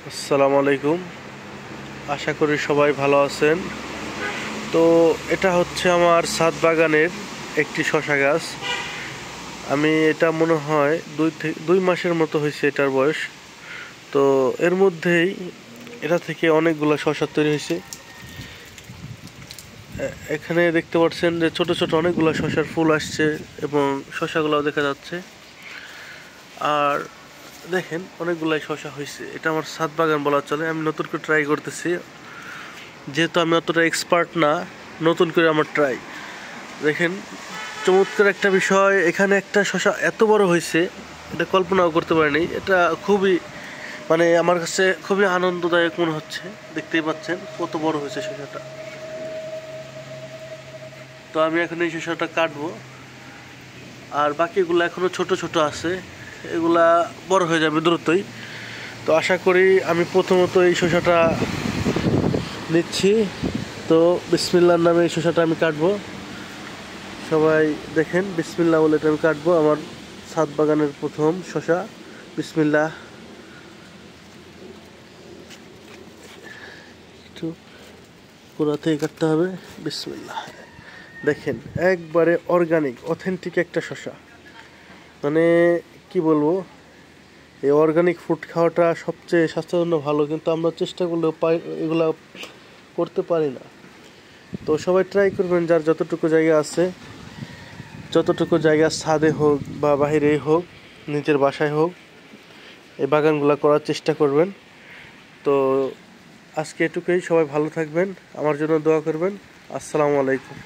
আসসালামু আলাইকুম। আশা করি সবাই ভালো আছেন। তো এটা হচ্ছে আমার ছাদ বাগানের একটি শসা গাছ। আমি এটা মনে হয় 2 মাসের মতো হয়েছে এটার বয়স। তো এর মধ্যেই এটা থেকে অনেকগুলো শসা তৈরি হয়েছে। এখানে দেখতে পাচ্ছেন যে ছোট ছোট অনেকগুলো শসার ফুল আসছে এবং শসাগুলোও দেখা যাচ্ছে। আর দেখেন অনেকগুলাই শসা হয়েছে। এটা আমার ছাদ বাগান বলা চলে। আমি নতুন করে ট্রাই করতেছি, যেহেতু আমি অতটা এক্সপার্ট না, নতুন করে আমার ট্রাই। দেখেন চমৎকার একটা বিষয়, এখানে একটা শসা এত বড় হয়েছে এটা কল্পনাও করতে পারিনি। এটা খুবই আমার কাছে খুবই আনন্দদায়ক মনে হচ্ছে। দেখতেই পাচ্ছেন কত বড় হয়েছে শসাটা। তো আমি এখন এই শসাটা কাটবো, আর বাকিগুলো এখনো ছোট ছোট আছে, এগুলা বড় হয়ে যাবে দ্রুতই। তো আশা করি আমি প্রথমত এই শসাটা নিচ্ছি। তো বিসমিল্লাহর নামে এই শসাটা আমি কাটবো। সবাই দেখেন বিসমিল্লাহ বলে এটা আমি কাটবো। আমার ছাদ বাগানের প্রথম শসা। বিসমিল্লাহ। একটু গোড়া থেকে কাটতে হবে। বিসমিল্লাহ। দেখেন একবারে অর্গানিক অথেন্টিক একটা শসা। কি বলবো, এই অর্গানিক ফুড খাওয়াটা সবচেয়ে স্বাস্থ্যের জন্য ভালো, কিন্তু আমরা চেষ্টা করলেও এগুলা করতে পারি না। তো সবাই ট্রাই করবেন, যার যতটুকু জায়গা আছে, যতটুকু জায়গা ছাদে হোক বা বাহিরেই হোক, নিজের বাসায় হোক, এই বাগানগুলো করার চেষ্টা করবেন। তো আজকে এটুকুই। সবাই ভালো থাকবেন, আমার জন্য দোয়া করবেন। আসসালামু আলাইকুম।